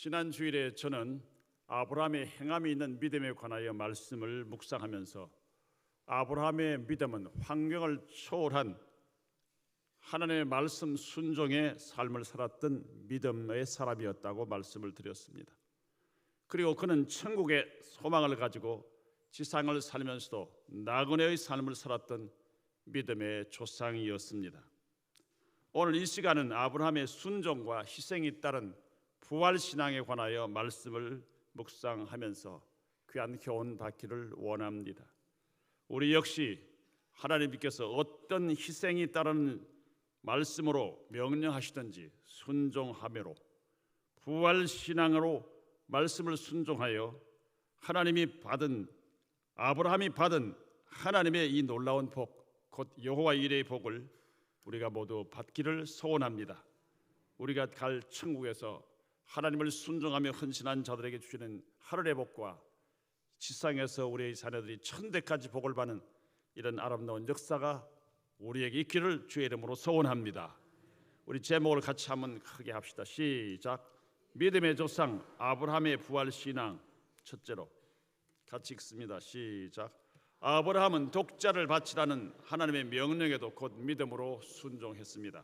지난 주일에 저는 아브라함의 행함이 있는 믿음에 관하여 말씀을 묵상하면서 아브라함의 믿음은 환경을 초월한 하나님의 말씀 순종의 삶을 살았던 믿음의 사람이었다고 말씀을 드렸습니다. 그리고 그는 천국의 소망을 가지고 지상을 살면서도 나그네의 삶을 살았던 믿음의 조상이었습니다. 오늘 이 시간은 아브라함의 순종과 희생이 따른 부활신앙에 관하여 말씀을 묵상하면서 귀한 교훈 받기를 원합니다. 우리 역시 하나님께서 어떤 희생이 따르는 말씀으로 명령하시든지 순종하므로 부활신앙으로 말씀을 순종하여 아브라함이 받은 하나님의 이 놀라운 복, 곧 여호와 이레의 복을 우리가 모두 받기를 소원합니다. 우리가 갈 천국에서 하나님을 순종하며 헌신한 자들에게 주시는 하늘의 복과 지상에서 우리의 자녀들이 천대까지 복을 받는 이런 아름다운 역사가 우리에게 있기를 주의 이름으로 소원합니다. 우리 제목을 같이 한번 크게 합시다. 시작. 믿음의 조상 아브라함의 부활신앙. 첫째로 같이 읽습니다. 시작. 아브라함은 독자를 바치라는 하나님의 명령에도 곧 믿음으로 순종했습니다.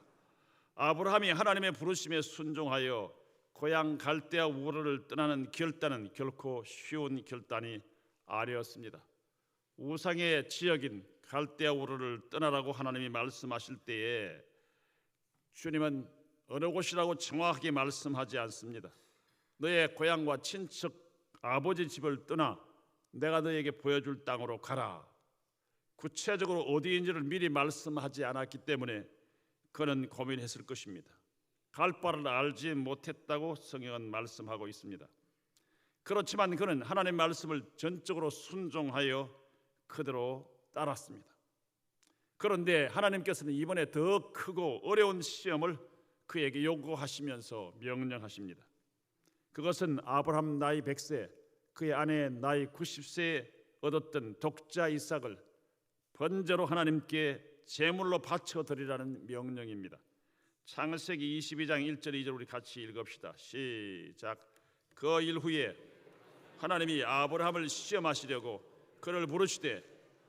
아브라함이 하나님의 부르심에 순종하여 고향 갈대아 우르를 떠나는 결단은 결코 쉬운 결단이 아니었습니다. 우상의 지역인 갈대아 우르를 떠나라고 하나님이 말씀하실 때에 주님은 어느 곳이라고 정확하게 말씀하지 않습니다. 너의 고향과 친척 아버지 집을 떠나 내가 너에게 보여줄 땅으로 가라. 구체적으로 어디인지를 미리 말씀하지 않았기 때문에 그는 고민했을 것입니다. 갈 바를 알지 못했다고 성경은 말씀하고 있습니다. 그렇지만 그는 하나님의 말씀을 전적으로 순종하여 그대로 따랐습니다. 그런데 하나님께서는 이번에 더 크고 어려운 시험을 그에게 요구하시면서 명령하십니다. 그것은 아브라함 나이 100세, 그의 아내 나이 90세에 얻었던 독자 이삭을 번제로 하나님께 제물로 바쳐드리라는 명령입니다. 창세기 22장 1절 2절 우리 같이 읽읍시다. 시작. 그 일 후에 하나님이 아브라함을 시험하시려고 그를 부르시되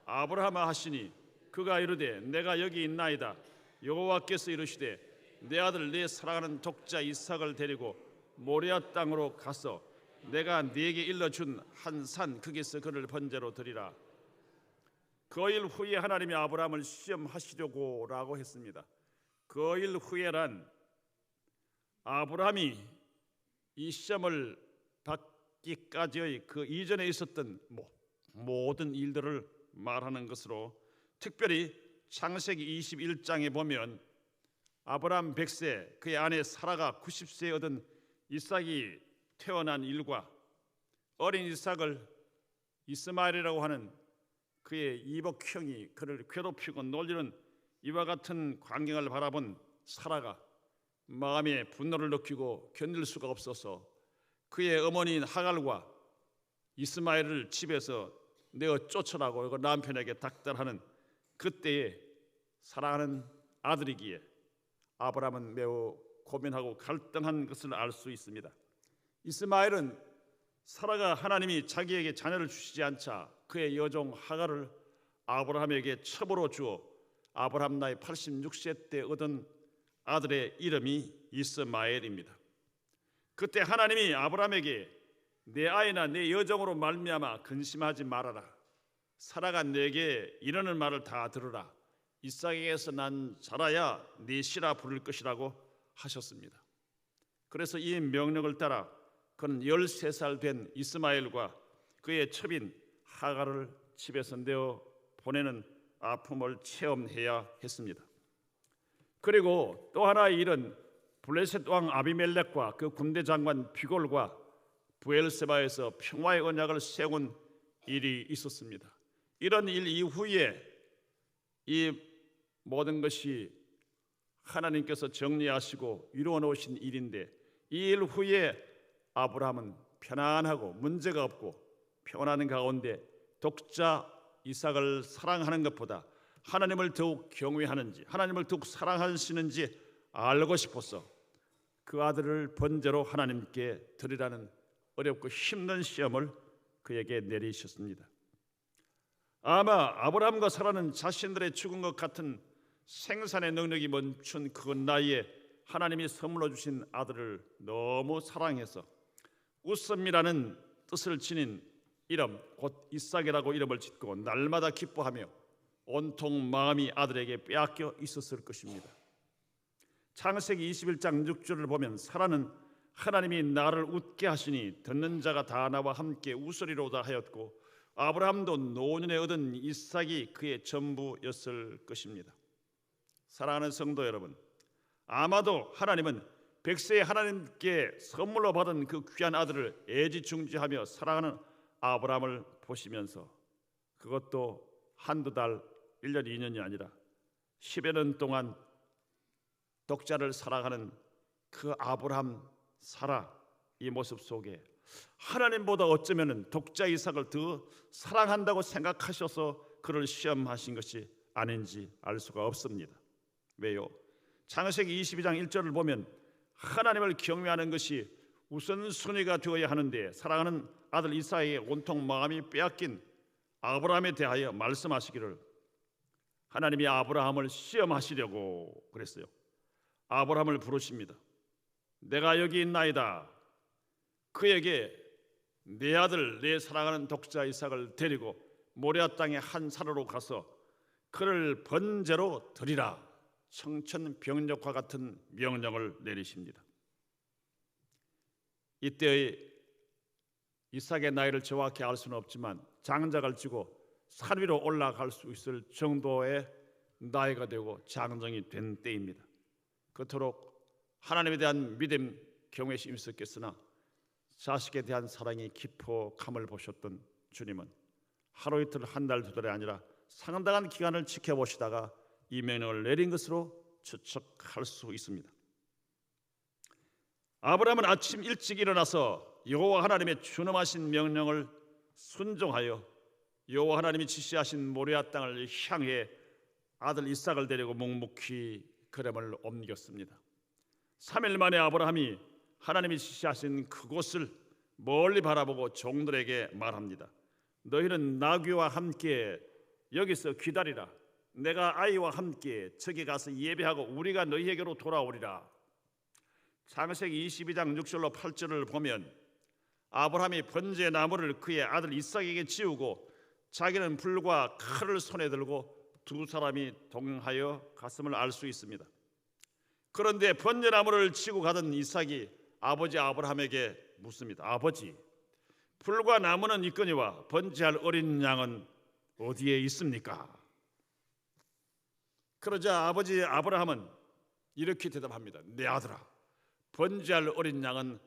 아브라함아 하시니 그가 이르되 내가 여기 있나이다. 여호와께서 이르시되 내 아들 내 사랑하는 독자 이삭을 데리고 모리아 땅으로 가서 내가 네게 일러준 한 산 거기서 그를 번제로 드리라. 그 일 후에 하나님이 아브라함을 시험하시려고 라고 했습니다. 그 일 후에란 아브라함이 이 시험을 받기까지의 그 이전에 있었던 모든 일들을 말하는 것으로, 특별히 창세기 21장에 보면 아브라함 100세, 그의 아내 사라가 90세에 얻은 이삭이 태어난 일과 어린 이삭을 이스마엘이라고 하는 그의 이복형이 그를 괴롭히고 놀리는 이와 같은 광경을 바라본 사라가 마음에 분노를 느끼고 견딜 수가 없어서 그의 어머니인 하갈과 이스마엘을 집에서 내어 쫓아나고 남편에게 닥달하는 그때에 사랑하는 아들이기에 아브라함은 매우 고민하고 갈등한 것을 알 수 있습니다. 이스마엘은 사라가 하나님이 자기에게 자녀를 주시지 않자 그의 여종 하갈을 아브라함에게 첩으로 주어 아브라함 나이 86세 때 얻은 아들의 이름이 이스마엘입니다. 그때 하나님이 아브라함에게 내 아이나 내 여종으로 말미암아 근심하지 말아라. 사라가 내게 이르는 말을 다 들으라. 이삭에게서 난 자라야 네 시라 부를 것이라고 하셨습니다. 그래서 이 명령을 따라 그는 13살 된 이스마엘과 그의 첩인 하갈을 집에서 내어 보내는 아픔을 체험해야 했습니다. 그리고 또 하나의 일은 블레셋 왕 아비멜렉과 그 군대 장관 비골과 부엘세바에서 평화의 언약을 세운 일이 있었습니다. 이런 일 이후에 이 모든 것이 하나님께서 정리하시고 이루어 놓으신 일인데, 이 일 후에 아브라함은 편안하고 문제가 없고 평안한 가운데 독자 이삭을 사랑하는 것보다 하나님을 더욱 경외하는지, 하나님을 더욱 사랑하시는지 알고 싶어서 그 아들을 번제로 하나님께 드리라는 어렵고 힘든 시험을 그에게 내리셨습니다. 아마 아브라함과 사라는 자신들의 죽은 것 같은 생산의 능력이 멈춘 그 나이에 하나님이 선물로 주신 아들을 너무 사랑해서 웃음이라는 뜻을 지닌 이름 곧 이삭이라고 이름을 짓고 날마다 기뻐하며 온통 마음이 아들에게 빼앗겨 있었을 것입니다. 창세기 21장 6절을 보면 사라는 하나님이 나를 웃게 하시니 듣는 자가 다 나와 함께 웃으리로다 하였고 아브라함도 노년에 얻은 이삭이 그의 전부였을 것입니다. 사랑하는 성도 여러분, 아마도 하나님은 백세의 하나님께 선물로 받은 그 귀한 아들을 애지중지하며 사랑하는 아브라함을 보시면서 그것도 한두 달, 1년, 2년이 아니라 10여 년 동안 독자를 사랑하는 그 아브라함, 사라 이 모습 속에 하나님보다 어쩌면 독자 이삭을 더 사랑한다고 생각하셔서 그를 시험하신 것이 아닌지 알 수가 없습니다. 왜요? 창세기 22장 1절을 보면 하나님을 경외하는 것이 우선순위가 되어야 하는데 사랑하는 아들 이삭에게 온통 마음이 빼앗긴 아브라함에 대하여 말씀하시기를 하나님이 아브라함을 시험하시려고 그랬어요. 아브라함을 부르십니다. 내가 여기 있나이다. 그에게 내 아들 내 사랑하는 독자 이삭을 데리고 모리아 땅의 한 산으로 가서 그를 번제로 드리라. 청천벽력과 같은 명령을 내리십니다. 이때의 이삭의 나이를 정확히 알 수는 없지만 장작을 쥐고 산 위로 올라갈 수 있을 정도의 나이가 되고 장정이 된 때입니다. 그토록 하나님에 대한 믿음, 경외심이 있었겠으나 자식에 대한 사랑이 깊어감을 보셨던 주님은 하루 이틀 한 달 두 달이 아니라 상당한 기간을 지켜보시다가 이 명령을 내린 것으로 추측할 수 있습니다. 아브라함은 아침 일찍 일어나서 여호와 하나님의 준엄하신 명령을 순종하여 여호와 하나님이 지시하신 모리아 땅을 향해 아들 이삭을 데리고 묵묵히 걸음을 옮겼습니다. 3일 만에 아브라함이 하나님이 지시하신 그곳을 멀리 바라보고 종들에게 말합니다. 너희는 나귀와 함께 여기서 기다리라. 내가 아이와 함께 저기 가서 예배하고 우리가 너희에게로 돌아오리라. 창세기 22장 6절로 8절을 보면 아브라함이 번제 나무를 그의 아들 이삭에게 지우고 자기는 불과 칼을 손에 들고 두 사람이 동행하여 갔음을 알 수 있습니다. 그런데 번제 나무를 치고 가던 이삭이 아버지 아브라함에게 묻습니다. 아버지, 불과 나무는 있거니와 번제할 어린 양은 어디에 있습니까? 그러자 아버지 아브라함은 이렇게 대답합니다. 내 아들아, 번제할 어린 양은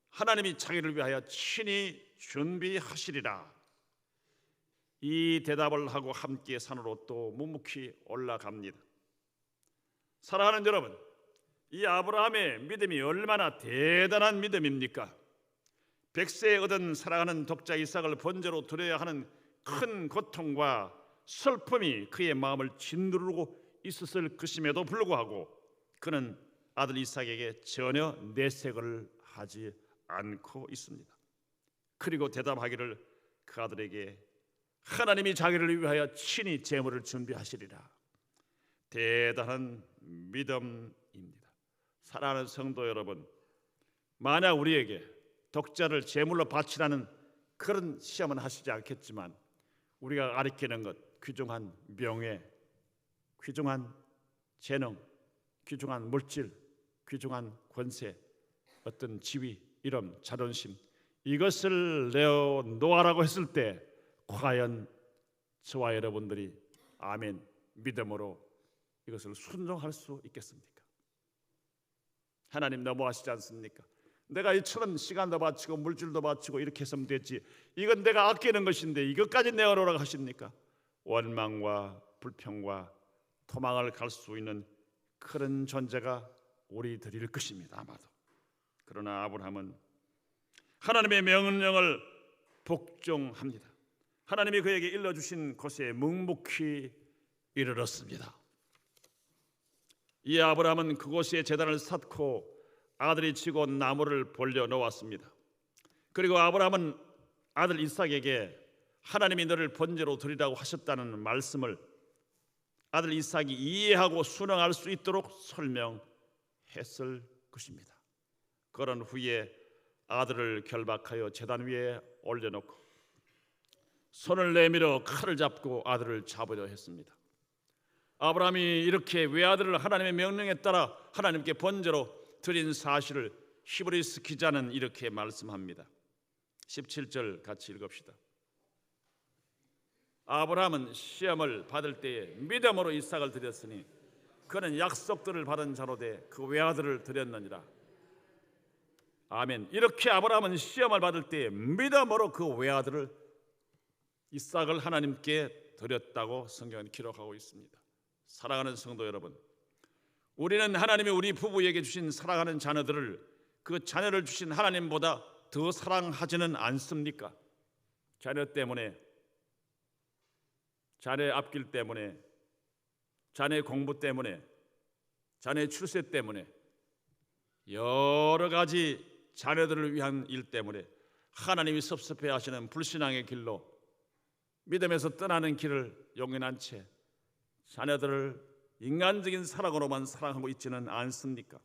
하나님이 자기를 위하여 친히 준비하시리라. 이 대답을 하고 함께 산으로 또 묵묵히 올라갑니다. 사랑하는 여러분, 이 아브라함의 믿음이 얼마나 대단한 믿음입니까? 백세에 얻은 사랑하는 독자 이삭을 번제로 드려야 하는 큰 고통과 슬픔이 그의 마음을 짓누르고 있었을 것임에도 불구하고 그는 아들 이삭에게 전혀 내색을 하지 않고 있습니다. 그리고 대답하기를 그 아들에게 하나님이 자기를 위하여 친히 제물을 준비하시리라. 대단한 믿음입니다. 사랑하는 성도 여러분, 만약 우리에게 독자를 제물로 바치라는 그런 시험은 하시지 않겠지만 우리가 가리키는 것, 귀중한 명예, 귀중한 재능, 귀중한 물질, 귀중한 권세, 어떤 지위, 이름, 자존심, 이것을 내어놓으라고 했을 때 과연 저와 여러분들이 아멘 믿음으로 이것을 순종할 수 있겠습니까? 하나님 너무하시지 않습니까? 내가 이처럼 시간도 바치고 물질도 바치고 이렇게 했으면 됐지, 이건 내가 아끼는 것인데 이것까지 내어놓으라고 하십니까? 원망과 불평과 도망을 갈 수 있는 그런 존재가 우리들일 것입니다. 아마도. 그러나 아브라함은 하나님의 명령을 복종합니다. 하나님이 그에게 일러주신 곳에 묵묵히 이르렀습니다. 이 아브라함은 그곳에 제단을 쌓고 아들이 치고 나무를 벌려 놓았습니다. 그리고 아브라함은 아들 이삭에게 하나님이 너를 번제로 드리라고 하셨다는 말씀을 아들 이삭이 이해하고 순응할 수 있도록 설명했을 것입니다. 그런 후에 아들을 결박하여 제단 위에 올려놓고 손을 내밀어 칼을 잡고 아들을 잡으려 했습니다. 아브라함이 이렇게 외아들을 하나님의 명령에 따라 하나님께 번제로 드린 사실을 히브리서 기자는 이렇게 말씀합니다. 17절 같이 읽읍시다. 아브라함은 시험을 받을 때에 믿음으로 이삭을 드렸으니 그는 약속들을 받은 자로 돼 그 외아들을 드렸느니라. 아멘. 이렇게 아브라함은 시험을 받을 때에 믿음으로 그 외아들을 이삭을 하나님께 드렸다고 성경은 기록하고 있습니다. 사랑하는 성도 여러분, 우리는 하나님이 우리 부부에게 주신 사랑하는 자녀들을 그 자녀를 주신 하나님보다 더 사랑하지는 않습니까? 자녀 때문에, 자녀 앞길 때문에, 자녀 공부 때문에, 자녀 출세 때문에, 여러 가지 자녀들을 위한 일 때문에 하나님이 섭섭해하시는 불신앙의 길로 믿음에서 떠나는 길을 용인한 채 자녀들을 인간적인 사랑으로만 사랑하고 있지는 않습니까?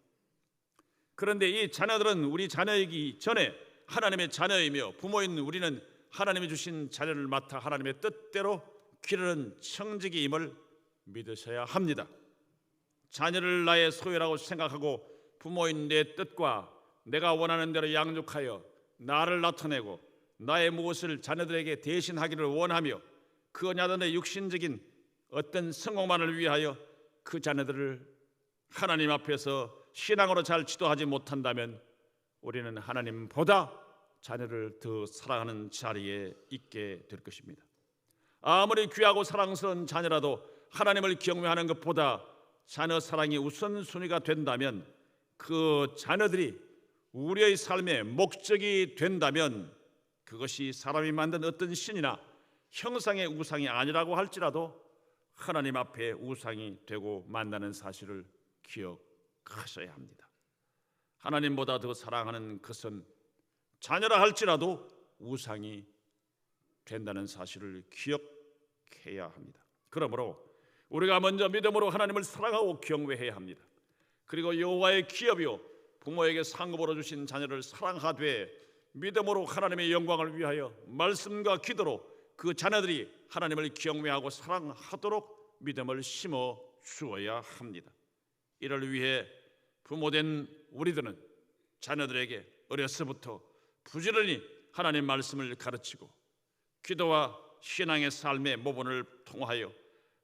그런데 이 자녀들은 우리 자녀이기 전에 하나님의 자녀이며 부모인 우리는 하나님이 주신 자녀를 맡아 하나님의 뜻대로 기르는 청지기임을 믿으셔야 합니다. 자녀를 나의 소유라고 생각하고 부모인 내 뜻과 내가 원하는 대로 양육하여 나를 나타내고 나의 무엇을 자녀들에게 대신하기를 원하며 그 자녀들의 육신적인 어떤 성공만을 위하여 그 자녀들을 하나님 앞에서 신앙으로 잘 지도하지 못한다면 우리는 하나님보다 자녀를 더 사랑하는 자리에 있게 될 것입니다. 아무리 귀하고 사랑스러운 자녀라도 하나님을 경외하는 것보다 자녀 사랑이 우선순위가 된다면, 그 자녀들이 우리의 삶의 목적이 된다면 그것이 사람이 만든 어떤 신이나 형상의 우상이 아니라고 할지라도 하나님 앞에 우상이 되고 만나는 사실을 기억하셔야 합니다. 하나님보다 더 사랑하는 것은 자녀라 할지라도 우상이 된다는 사실을 기억해야 합니다. 그러므로 우리가 먼저 믿음으로 하나님을 사랑하고 경외해야 합니다. 그리고 여호와의 기업이요 부모에게 상급으로 주신 자녀를 사랑하되 믿음으로 하나님의 영광을 위하여 말씀과 기도로 그 자녀들이 하나님을 경외하고 사랑하도록 믿음을 심어 주어야 합니다. 이를 위해 부모된 우리들은 자녀들에게 어려서부터 부지런히 하나님 말씀을 가르치고 기도와 신앙의 삶의 모본을 통하여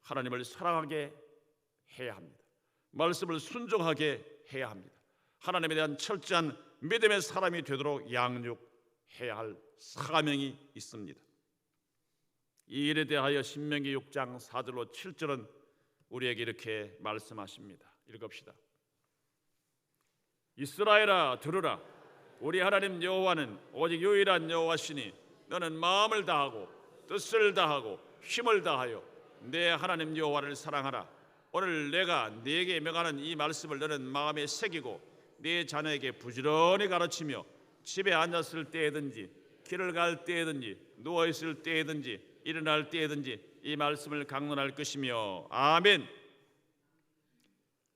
하나님을 사랑하게 해야 합니다. 말씀을 순종하게 해야 합니다. 하나님에 대한 철저한 믿음의 사람이 되도록 양육해야 할 사명이 있습니다. 이 일에 대하여 신명기 6장 4절로 7절은 우리에게 이렇게 말씀하십니다. 읽읍시다. 이스라엘아 들으라. 우리 하나님 여호와는 오직 유일한 여호와시니 너는 마음을 다하고 뜻을 다하고 힘을 다하여 내 하나님 여호와를 사랑하라. 오늘 내가 네게 명하는 이 말씀을 너는 마음에 새기고 네 자녀에게 부지런히 가르치며 집에 앉았을 때에든지 길을 갈 때에든지 누워있을 때에든지 일어날 때에든지 이 말씀을 강론할 것이며. 아멘.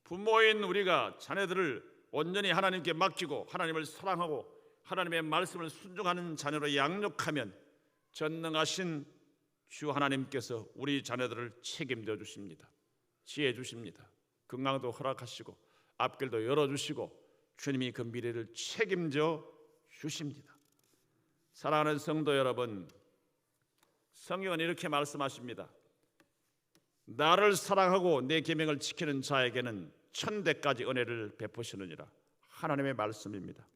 부모인 우리가 자녀들을 온전히 하나님께 맡기고 하나님을 사랑하고 하나님의 말씀을 순종하는 자녀로 양육하면 전능하신 주 하나님께서 우리 자녀들을 책임져 주십니다. 지혜 주십니다. 건강도 허락하시고 앞길도 열어주시고 주님이 그 미래를 책임져 주십니다. 사랑하는 성도 여러분, 성경은 이렇게 말씀하십니다. 나를 사랑하고 내 계명을 지키는 자에게는 천대까지 은혜를 베푸시느니라. 하나님의 말씀입니다.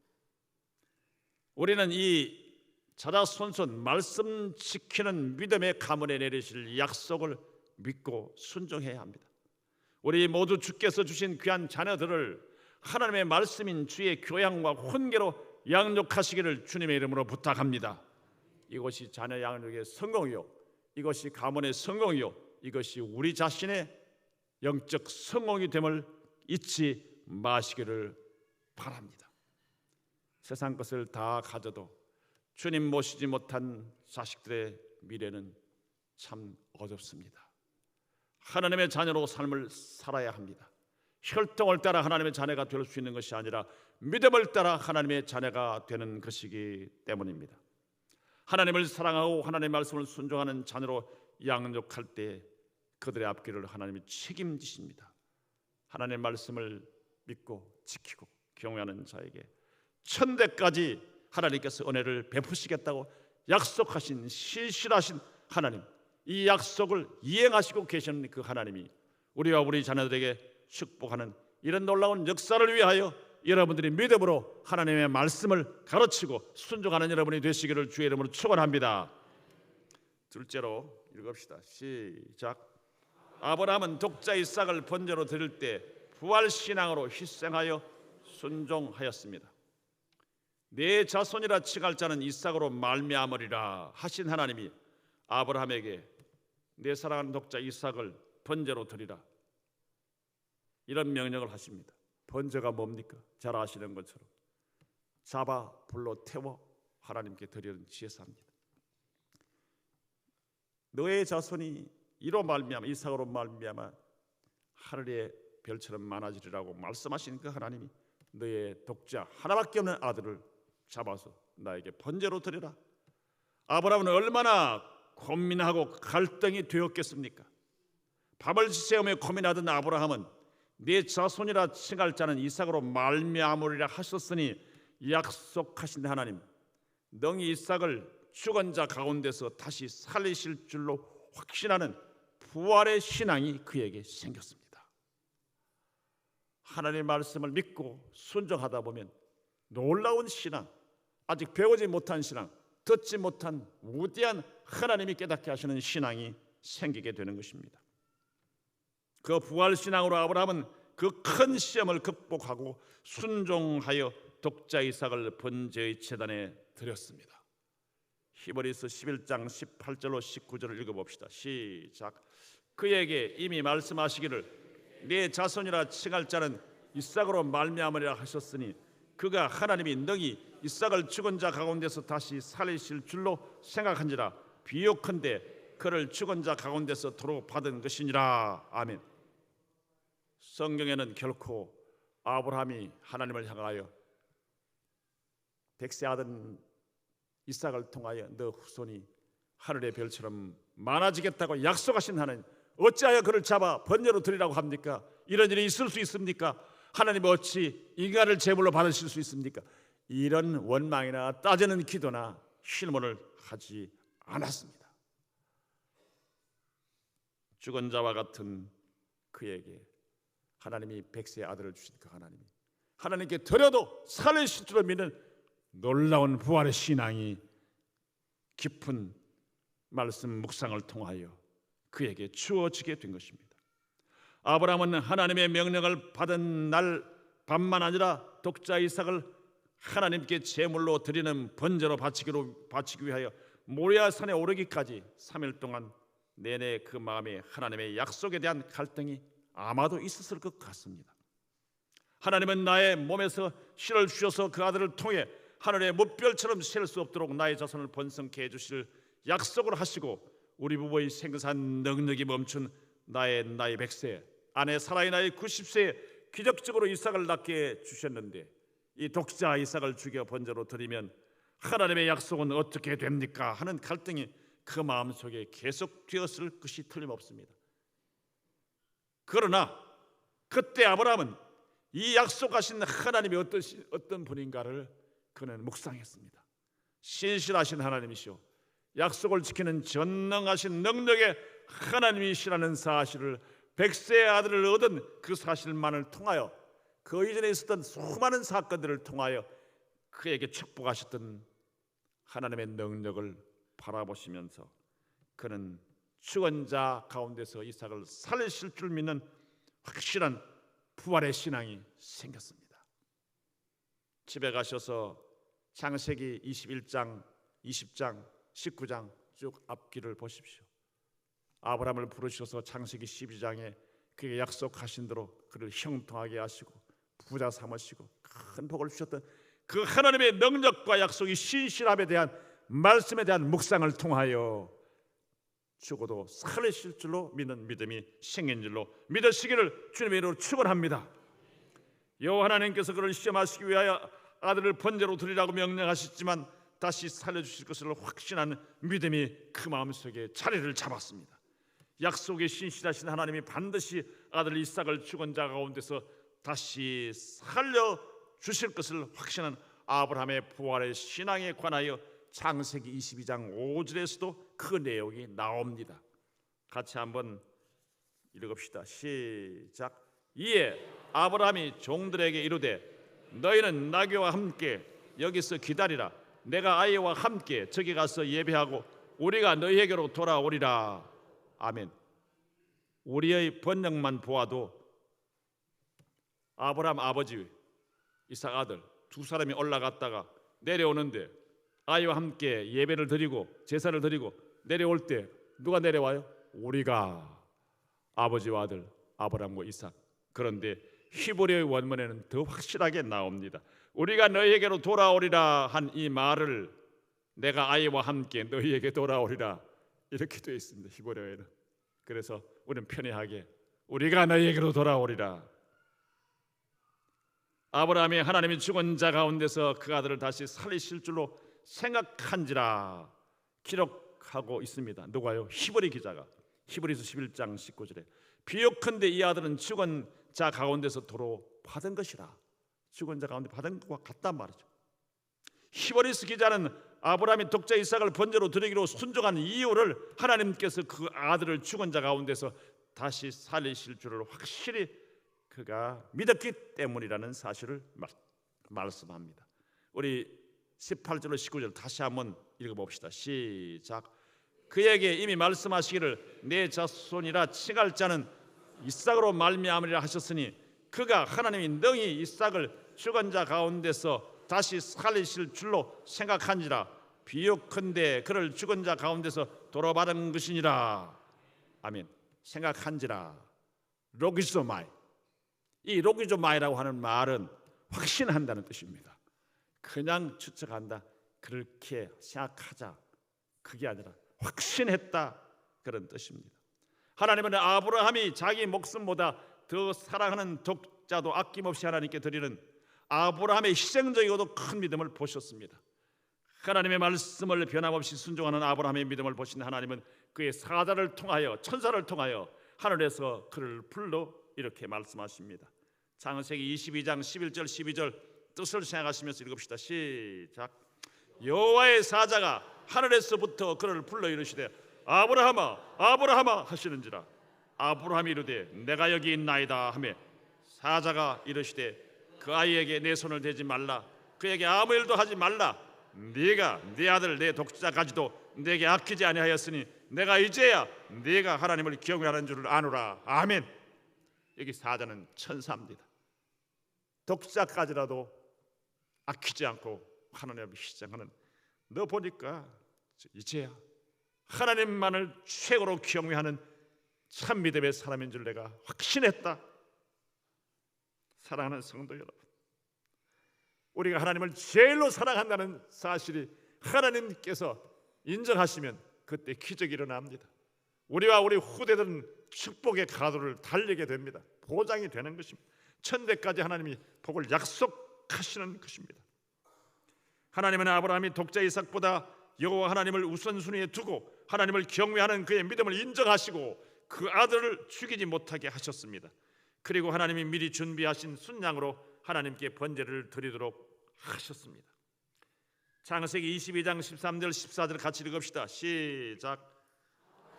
우리는 이 자자손손 말씀 지키는 믿음의 가문에 내리실 약속을 믿고 순종해야 합니다. 우리 모두 주께서 주신 귀한 자녀들을 하나님의 말씀인 주의 교양과 훈계로 양육하시기를 주님의 이름으로 부탁합니다. 이것이 자녀 양육의 성공이요, 이것이 가문의 성공이요, 이것이 우리 자신의 영적 성공이 됨을 잊지 마시기를 바랍니다. 세상 것을 다 가져도 주님 모시지 못한 자식들의 미래는 참 어렵습니다. 하나님의 자녀로 삶을 살아야 합니다. 혈통을 따라 하나님의 자녀가 될 수 있는 것이 아니라 믿음을 따라 하나님의 자녀가 되는 것이기 때문입니다. 하나님을 사랑하고 하나님의 말씀을 순종하는 자녀로 양육할 때 그들의 앞길을 하나님이 책임지십니다. 하나님의 말씀을 믿고 지키고 경외하는 자에게 천대까지 하나님께서 은혜를 베푸시겠다고 약속하신 신실하신 하나님, 이 약속을 이행하시고 계시는 그 하나님이 우리와 우리 자녀들에게 축복하는 이런 놀라운 역사를 위하여 여러분들이 믿음으로 하나님의 말씀을 가르치고 순종하는 여러분이 되시기를 주의 이름으로 축원합니다. 둘째로 읽읍시다. 시작. 아브라함은 독자 이삭을 번제로 드릴 때 부활신앙으로 희생하여 순종하였습니다. 내 자손이라 칭할 자는 이삭으로 말미암으리라 하신 하나님이 아브라함에게 내 사랑하는 독자 이삭을 번제로 드리라, 이런 명령을 하십니다. 번제가 뭡니까? 잘 아시는 것처럼 잡아 불로 태워 하나님께 드리는 제사입니다. 너의 자손이 이로 말미암아 이삭으로 말미암아 하늘의 별처럼 많아지리라고 말씀하신 그 하나님이 너의 독자 하나밖에 없는 아들을 잡아서 나에게 번제로 드리라. 아브라함은 얼마나 고민하고 갈등이 되었겠습니까? 밤을 지새우며 고민하던 아브라함은 네 자손이라 칭할 자는 이삭으로 말미암으리라 하셨으니 약속하신 하나님, 능히 이삭을 죽은 자 가운데서 다시 살리실 줄로 확신하는 부활의 신앙이 그에게 생겼습니다. 하나님의 말씀을 믿고 순종하다 보면 놀라운 신앙, 아직 배우지 못한 신앙, 듣지 못한 위대한 하나님이 깨닫게 하시는 신앙이 생기게 되는 것입니다. 그 부활신앙으로 아브라함은 그 큰 시험을 극복하고 순종하여 독자 이삭을 번제의 제단에 드렸습니다. 히브리서 11장 18절로 19절을 읽어봅시다. 시작. 그에게 이미 말씀하시기를 네 자손이라 칭할 자는 이삭으로 말미암으리라 하셨으니 그가 하나님이 능히 이삭을 죽은 자 가운데서 다시 살리실 줄로 생각한지라 비욕한데 그를 죽은 자 가운데서 도로 받은 것이니라. 아멘. 성경에는 결코 아브라함이 하나님을 향하여 백세 아들 이삭을 통하여 너 후손이 하늘의 별처럼 많아지겠다고 약속하신 하나님, 어찌하여 그를 잡아 번제로 드리라고 합니까? 이런 일이 있을 수 있습니까? 하나님 어찌 인간을 제물로 받으실 수 있습니까? 이런 원망이나 따지는 기도나 실문을 하지 않았습니다. 죽은 자와 같은 그에게 하나님이 백세의 아들을 주신 그 하나님이 하나님께 드려도 살리실 줄을 믿는 놀라운 부활의 신앙이 깊은 말씀 묵상을 통하여 그에게 주어지게 된 것입니다. 아브라함은 하나님의 명령을 받은 날 밤만 아니라 독자 이삭을 하나님께 제물로 드리는 번제로 바치기 위하여 모리아산에 오르기까지 3일 동안 내내 그 마음에 하나님의 약속에 대한 갈등이 아마도 있었을 것 같습니다. 하나님은 나의 몸에서 씨를 주셔서 그 아들을 통해 하늘의 무별처럼 셀 수 없도록 나의 자손을 번성케 해주실 약속을 하시고 우리 부부의 생산 능력이 멈춘 나의 나이 100세, 아내 사라의 나이 90세에 기적적으로 이삭을 낳게 주셨는데 이 독자 이삭을 죽여 번제로 드리면 하나님의 약속은 어떻게 됩니까? 하는 갈등이 그 마음속에 계속되었을 것이 틀림없습니다. 그러나 그때 아브라함은 이 약속하신 하나님이 어떤 분인가를 그는 묵상했습니다. 신실하신 하나님이시오, 약속을 지키는 전능하신 능력의 하나님이시라는 사실을, 백세의 아들을 얻은 그 사실만을 통하여 그 이전에 있었던 수많은 사건들을 통하여 그에게 축복하셨던 하나님의 능력을 바라보시면서 그는 죽은 자 가운데서 이삭을 살리실 줄 믿는 확실한 부활의 신앙이 생겼습니다. 집에 가셔서 창세기 21장, 20장, 19장 쭉 앞길을 보십시오. 아브라함을 부르셔서 창세기 12장에 그에게 약속하신 대로 그를 형통하게 하시고 부자 삼으시고 큰 복을 주셨던 그 하나님의 능력과 약속이 신실함에 대한 말씀에 대한 묵상을 통하여 죽어도 살리실 줄로 믿는 믿음이 생긴 줄로 믿으시기를 주님의 이름으로 축원합니다. 여호와 하나님께서 그를 시험하시기 위하여 아들을 번제로 드리라고 명령하셨지만 다시 살려주실 것을 확신하는 믿음이 그 마음속에 자리를 잡았습니다. 약속에 신실하신 하나님이 반드시 아들 이삭을 죽은 자 가운데서 다시 살려주실 것을 확신한 아브라함의 부활의 신앙에 관하여 창세기 22장 5절에서도 그 내용이 나옵니다. 같이 한번 읽읍시다. 시작. 이에 아브라함이 종들에게 이르되 너희는 나귀와 함께 여기서 기다리라. 내가 아이와 함께 저기 가서 예배하고 우리가 너희에게로 돌아오리라. 아멘. 우리의 번역만 보아도 아브라함 아버지 이삭 아들 두 사람이 올라갔다가 내려오는데 아이와 함께 예배를 드리고 제사를 드리고 내려올 때 누가 내려와요? 우리가 아버지와 아들 아브라함과 이삭. 그런데 히브리어의 원문에는 더 확실하게 나옵니다. 우리가 너희에게로 돌아오리라 한 이 말을 내가 아이와 함께 너희에게 돌아오리라 이렇게 되어 있습니다. 히브리어에는. 그래서 우리는 편리하게 우리가 너희에게로 돌아오리라. 아브라함이 하나님이 죽은 자 가운데서 그 아들을 다시 살리실 줄로 생각한지라 기록하고 있습니다. 누가요? 히브리 기자가 히브리서 11장 19절에 비옥컨대 이 아들은 죽은 자 가운데서 도로 받은 것이라. 죽은 자 가운데 받은 것과 같단 말이죠. 히브리서 기자는 아브라함이 독자 이삭을 번제로 드리기로 순종한 이유를 하나님께서 그 아들을 죽은 자 가운데서 다시 살리실 줄을 확실히 그가 믿었기 때문이라는 사실을 말씀합니다. 우리 18절로 19절 다시 한번 읽어봅시다. 시작. 그에게 이미 말씀하시기를 내 자손이라 칭할 자는 이삭으로 말미암으리라 하셨으니 그가 하나님이 능히 이삭을 죽은 자 가운데서 다시 살리실 줄로 생각한지라. 비옥컨대 그를 죽은 자 가운데서 돌아받은 것이니라. 아멘. 생각한지라. 로기조마이. 이 로기조마이라고 하는 말은 확신한다는 뜻입니다. 그냥 추측한다 그렇게 생각하자 그게 아니라 확신했다 그런 뜻입니다. 하나님은 아브라함이 자기 목숨보다 더 사랑하는 독자도 아낌없이 하나님께 드리는 아브라함의 희생적이고도 큰 믿음을 보셨습니다. 하나님의 말씀을 변함없이 순종하는 아브라함의 믿음을 보신 하나님은 그의 사자를 통하여 천사를 통하여 하늘에서 그를 불러 이렇게 말씀하십니다. 창세기 22장 11절 12절 뜻을 생각하시면서 읽읍시다. 시작. 여호와의 사자가 하늘에서부터 그를 불러 이르시되 아브라함아 아브라함아 하시는지라. 아브라함이 이르되 내가 여기 있나이다 하매 사자가 이르시되 그 아이에게 내 손을 대지 말라. 그에게 아무 일도 하지 말라. 네가 네 아들 내 독자 가지도 내게 아끼지 아니하였으니 내가 이제야 네가 하나님을 경외하는 줄을 아노라. 아멘. 여기 사자는 천사입니다. 독자까지라도 아끼지 않고 하나님을 희생하는 너 보니까 이제야 하나님만을 최고로 경외하는 참 믿음의 사람인 줄 내가 확신했다. 사랑하는 성도 여러분, 우리가 하나님을 제일로 사랑한다는 사실이 하나님께서 인정하시면 그때 기적이 일어납니다. 우리와 우리 후대들은 축복의 가도를 달리게 됩니다. 보장이 되는 것입니다. 천대까지 하나님이 복을 약속하시는 것입니다. 하나님은 아브라함이 독자 이삭보다 여호와 하나님을 우선순위에 두고 하나님을 경외하는 그의 믿음을 인정하시고 그 아들을 죽이지 못하게 하셨습니다. 그리고 하나님이 미리 준비하신 순양으로 하나님께 번제를 드리도록 하셨습니다. 창세기 22장 13절 14절 같이 읽읍시다. 시작.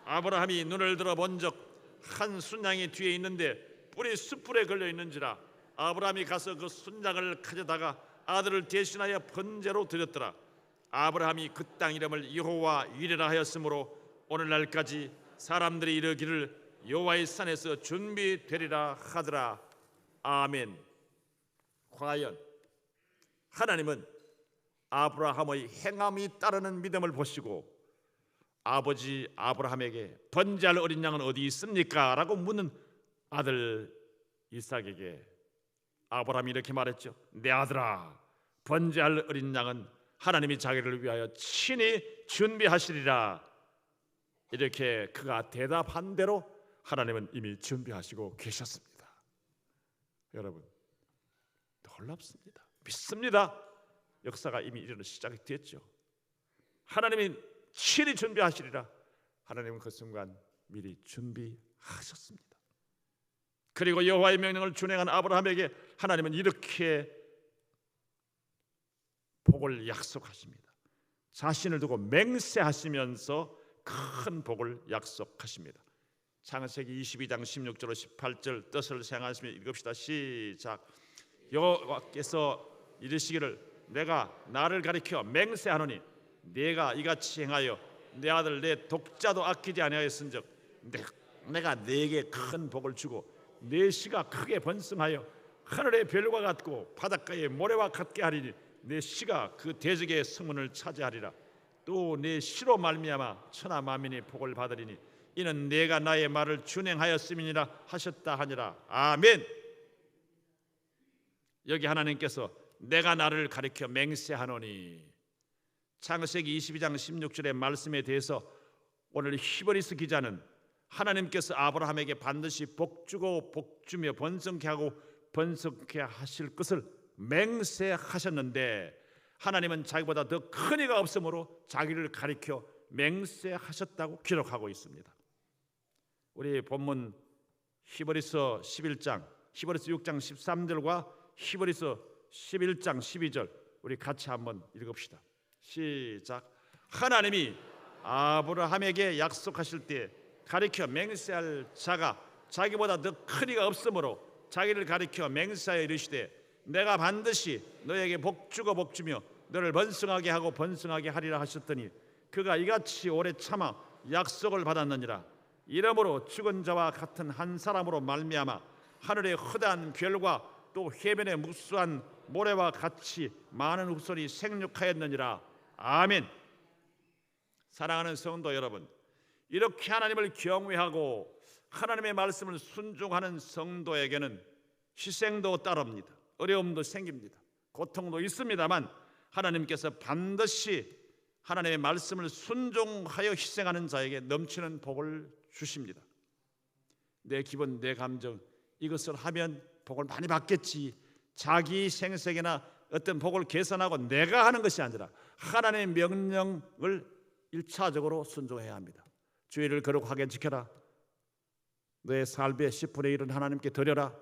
아브라함이 눈을 들어 본적 한 순양이 뒤에 있는데 뿔이 숯불에 걸려 있는지라. 아브라함이 가서 그 순양을 가져다가 아들을 대신하여 번제로 드렸더라. 아브라함이 그 땅 이름을 여호와 이레라 하였으므로 오늘날까지 사람들이 이르기를 여호와의 산에서 준비되리라 하더라. 아멘. 과연 하나님은 아브라함의 행함이 따르는 믿음을 보시고 아버지 아브라함에게 번제할 어린 양은 어디 있습니까? 라고 묻는 아들 이삭에게 아브라함이 이렇게 말했죠. 내 아들아, 번제할 어린 양은 하나님이 자기를 위하여 친히 준비하시리라. 이렇게 그가 대답한 대로 하나님은 이미 준비하시고 계셨습니다. 여러분, 놀랍습니다. 믿습니다. 역사가 이미 이르는 시작이 됐죠. 하나님이 친히 준비하시리라. 하나님은 그 순간 미리 준비하셨습니다. 그리고 여호와의 명령을 준행한 아브라함에게 하나님은 이렇게 복을 약속하십니다. 자신을 두고 맹세하시면서 큰 복을 약속하십니다. 창세기 22장 16절 18절 뜻을 생각하시며 읽읍시다. 시작. 여호와께서 이르시기를 내가 나를 가리켜 맹세하노니 네가 이같이 행하여 내 아들 내 독자도 아끼지 아니하였은즉 내가 네게 큰 복을 주고 네 씨가 크게 번성하여 하늘의 별과 같고 바닷가의 모래와 같게 하리니 내 씨가 그 대적의 성문을 차지하리라. 또 내 씨로 말미암아 천하 만민이 복을 받으리니 이는 내가 나의 말을 준행하였음이니라 하셨다 하니라. 아멘. 여기 하나님께서 내가 나를 가리켜 맹세하노니, 창세기 22장 16절의 말씀에 대해서 오늘 히브리서 기자는 하나님께서 아브라함에게 반드시 복주고 복주며 번성케 하고 번성케 하실 것을 맹세하셨는데 하나님은 자기보다 더 큰 이가 없으므로 자기를 가리켜 맹세하셨다고 기록하고 있습니다. 우리 본문 히브리서 11장, 히브리서 6장 13절과 히브리서 11장 12절 우리 같이 한번 읽읍시다. 시작. 하나님이 아브라함에게 약속하실 때 가리켜 맹세할 자가 자기보다 더 큰 이가 없으므로 자기를 가리켜 맹세하여 이르시되 내가 반드시 너에게 복주고 복주며 너를 번성하게 하고 번성하게 하리라 하셨더니 그가 이같이 오래 참아 약속을 받았느니라. 이러므로 죽은 자와 같은 한 사람으로 말미암아 하늘의 허다한 별과 또 해변의 무수한 모래와 같이 많은 후손이 생육하였느니라. 아멘. 사랑하는 성도 여러분, 이렇게 하나님을 경외하고 하나님의 말씀을 순종하는 성도에게는 희생도 따릅니다. 어려움도 생깁니다. 고통도 있습니다만 하나님께서 반드시 하나님의 말씀을 순종하여 희생하는 자에게 넘치는 복을 주십니다. 내 기분, 내 감정, 이것을 하면 복을 많이 받겠지, 자기 생색이나 어떤 복을 계산하고 내가 하는 것이 아니라 하나님의 명령을 1차적으로 순종해야 합니다. 주의를 거룩하게 지켜라. 너의 삶의 10분의 1은 하나님께 드려라.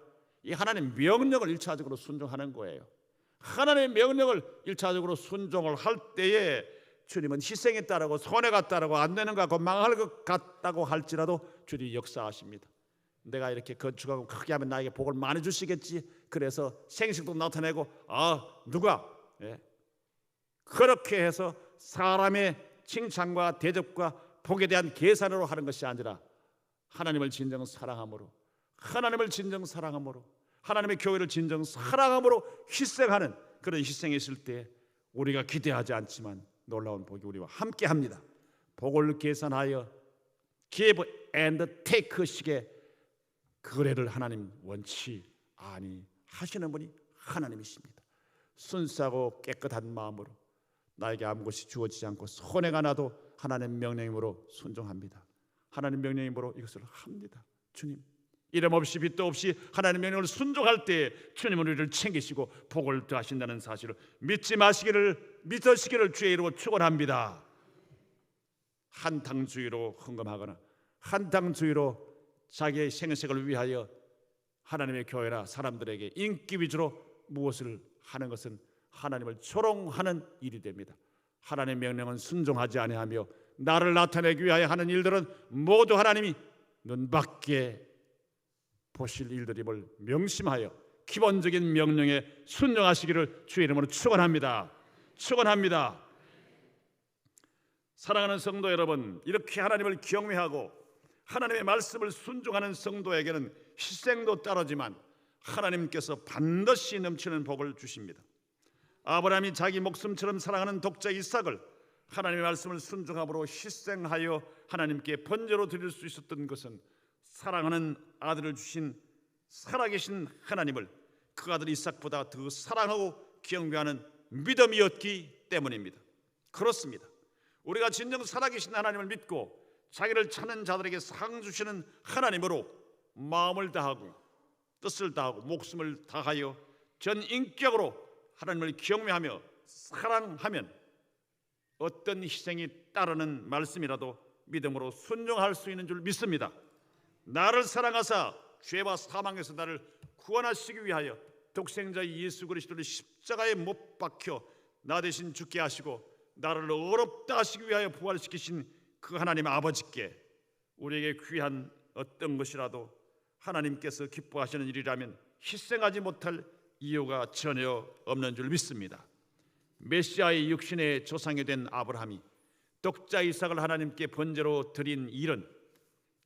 이 하나님 명령을 1차적으로 순종하는 거예요. 하나님의 명령을 1차적으로 순종을 할 때에 주님은 희생에 따르고 손해가 따르고 안 되는 것 같고 망할 것 같다고 할지라도 주님이 역사하십니다. 내가 이렇게 건축하고 크게 하면 나에게 복을 많이 주시겠지. 그래서 생식도 나타내고 누가 그렇게 해서 사람의 칭찬과 대접과 복에 대한 계산으로 하는 것이 아니라 하나님을 진정 사랑함으로, 하나님을 진정 사랑함으로, 하나님의 교회를 진정 사랑함으로 희생하는 그런 희생이 있을 때 우리가 기대하지 않지만 놀라운 복이 우리와 함께합니다. 복을 계산하여 give and take 식의 거래를 하나님 원치 아니하시는 분이 하나님이십니다. 순수하고 깨끗한 마음으로 나에게 아무것이 주어지지 않고 손해가 나도 하나님 명령으로 순종합니다. 하나님 명령으로 이것을 합니다. 주님, 이름 없이 빚도 없이 하나님 명령을 순종할 때 주님은 우리를 챙기시고 복을 더하신다는 사실을 믿지 마시기를, 믿으시기를 주의 이름으로 축원합니다. 한탕주의로 헌금하거나 한탕주의로 자기의 생색을 위하여 하나님의 교회나 사람들에게 인기 위주로 무엇을 하는 것은 하나님을 조롱하는 일이 됩니다. 하나님의 명령은 순종하지 아니하며 나를 나타내기 위하여 하는 일들은 모두 하나님이 눈밖에 보실 일들임을 명심하여 기본적인 명령에 순종하시기를 주의 이름으로 축원합니다. 축원합니다. 사랑하는 성도 여러분, 이렇게 하나님을 경외하고 하나님의 말씀을 순종하는 성도에게는 희생도 따르지만 하나님께서 반드시 넘치는 복을 주십니다. 아브라함이 자기 목숨처럼 사랑하는 독자 이삭을 하나님의 말씀을 순종함으로 희생하여 하나님께 번제로 드릴 수 있었던 것은 사랑하는 아들을 주신 살아계신 하나님을 그 아들 이삭보다 더 사랑하고 경배하는 믿음이었기 때문입니다. 그렇습니다. 우리가 진정 살아계신 하나님을 믿고 자기를 찾는 자들에게 상 주시는 하나님으로 마음을 다하고 뜻을 다하고 목숨을 다하여 전 인격으로 하나님을 경외하며 사랑하면 어떤 희생이 따르는 말씀이라도 믿음으로 순종할 수 있는 줄 믿습니다. 나를 사랑하사 죄와 사망에서 나를 구원하시기 위하여 독생자 예수 그리스도를 십자가에 못 박혀 나 대신 죽게 하시고 나를 어렵다 하시기 위하여 부활시키신 그 하나님 아버지께 우리에게 귀한 어떤 것이라도 하나님께서 기뻐하시는 일이라면 희생하지 못할 이유가 전혀 없는 줄 믿습니다. 메시아의 육신의 조상이 된 아브라함이 독자 이삭을 하나님께 번제로 드린 일은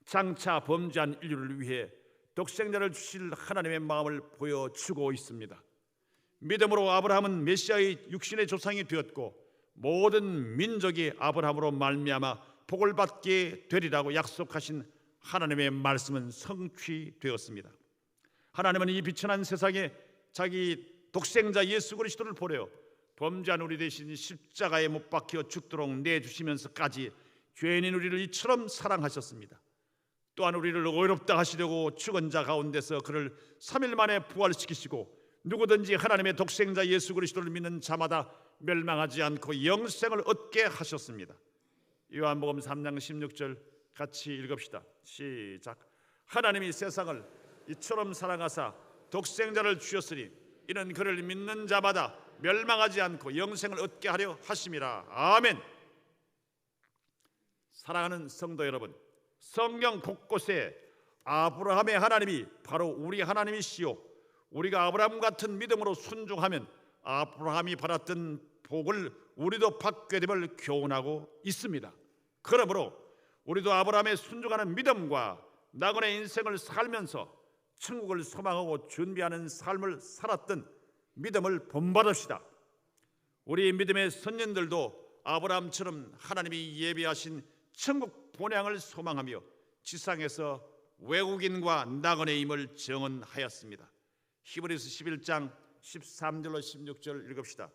장차 범죄한 인류를 위해 독생자를 주실 하나님의 마음을 보여주고 있습니다. 믿음으로 아브라함은 메시아의 육신의 조상이 되었고 모든 민족이 아브라함으로 말미암아 복을 받게 되리라고 약속하신 하나님의 말씀은 성취되었습니다. 하나님은 이 비천한 세상에 자기 독생자 예수 그리스도를 보내어 범죄한 우리 대신 십자가에 못 박혀 죽도록 내주시면서까지 죄인인 우리를 이처럼 사랑하셨습니다. 또한 우리를 어렵다 하시려고 죽은 자 가운데서 그를 3일 만에 부활시키시고 누구든지 하나님의 독생자 예수 그리스도를 믿는 자마다 멸망하지 않고 영생을 얻게 하셨습니다. 요한복음 3장 16절 같이 읽읍시다. 시작. 하나님이 세상을 이처럼 사랑하사 독생자를 주셨으니 이는 그를 믿는 자마다 멸망하지 않고 영생을 얻게 하려 하심이라. 아멘. 사랑하는 성도 여러분, 성경 곳곳에 아브라함의 하나님이 바로 우리 하나님이시요 우리가 아브라함 같은 믿음으로 순종하면 아브라함이 받았던 복을 우리도 받게 됨을 교훈하고 있습니다. 그러므로 우리도 아브라함의 순종하는 믿음과 낙원의 인생을 살면서 천국을 소망하고 준비하는 삶을 살았던 믿음을 본받읍시다. 우리 믿음의 선진들도 아브라함처럼 하나님이 예비하신 천국 본향을 소망하며 지상에서 외국인과 낙원의 임을 증언하였습니다. 히브리서 11장 13절로 16절 읽읍시다.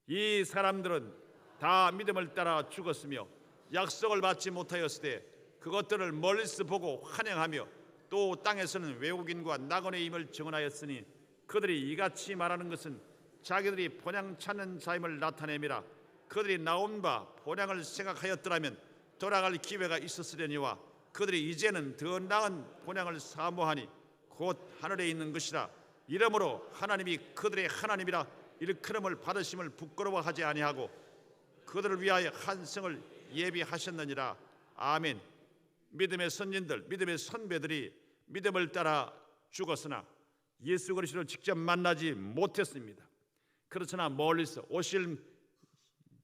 이 사람들은 다 믿음을 따라 죽었으며 약속을 받지 못하였으되 그것들을 멀리서 보고 환영하며 또 땅에서는 외국인과 낙원의 임을 증언하였으니 그들이 이같이 말하는 것은 자기들이 본향 찾는 자임을 나타내미라. 그들이 나온 바 본향을 생각하였더라면 돌아갈 기회가 있었으려니와 그들이 이제는 더 나은 본향을 사모하니 곧 하늘에 있는 것이라. 이러므로 하나님이 그들의 하나님이라 일컬음을 받으심을 부끄러워하지 아니하고 그들을 위하여 한 성을 예비하셨느니라. 아멘. 믿음의 선진들, 믿음의 선배들이 믿음을 따라 죽었으나 예수 그리스도를 직접 만나지 못했습니다. 그렇으나 멀리서 오실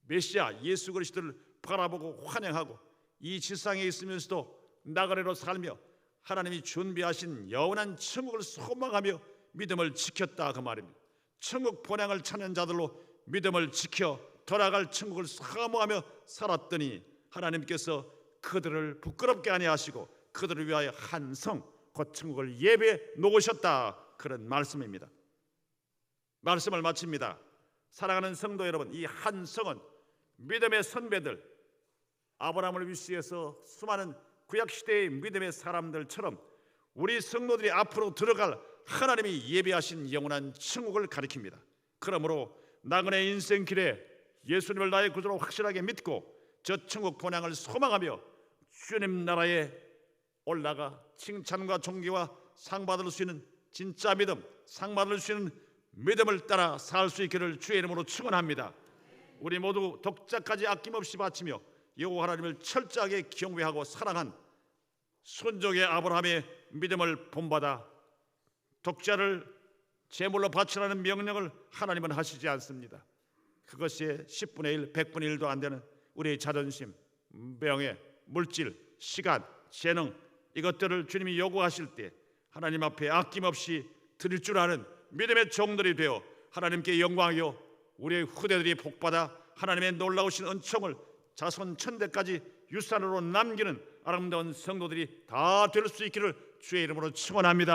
메시아 예수 그리스도를 바라보고 환영하고 이 지상에 있으면서도 나그네로 살며 하나님이 준비하신 영원한 천국을 소망하며 믿음을 지켰다 그 말입니다. 천국 본향을 찾는 자들로 믿음을 지켜 돌아갈 천국을 사모하며 살았더니 하나님께서 그들을 부끄럽게 아니하시고 그들을 위하여 한 성 곧 천국을 예배해 놓으셨다 그런 말씀입니다. 말씀을 마칩니다. 사랑하는 성도 여러분, 이 한 성은 믿음의 선배들 아브라함을 위시해서 수많은 구약시대의 믿음의 사람들처럼 우리 성도들이 앞으로 들어갈 하나님이 예비하신 영원한 천국을 가리킵니다. 그러므로 나그네 인생길에 예수님을 나의 구주로 확실하게 믿고 저 천국 본향을 소망하며 주님 나라에 올라가 칭찬과 존귀와 상 받을 수 있는 진짜 믿음, 상 받을 수 있는 믿음을 따라 살 수 있기를 주의 이름으로 축원합니다. 우리 모두 독자까지 아낌없이 바치며 여호와 하나님을 철저하게 경외하고 사랑한 순종의 아브라함의 믿음을 본받아 독자를 제물로 바치라는 명령을 하나님은 하시지 않습니다. 그것이 10분의 1, 100분의 1도 안 되는 우리의 자존심, 명예, 물질, 시간, 재능 이것들을 주님이 요구하실 때 하나님 앞에 아낌없이 드릴 줄 아는 믿음의 종들이 되어 하나님께 영광하여 우리의 후대들이 복받아 하나님의 놀라우신 은총을 자손 천대까지 유산으로 남기는 아름다운 성도들이 다 될 수 있기를 주의 이름으로 축원합니다.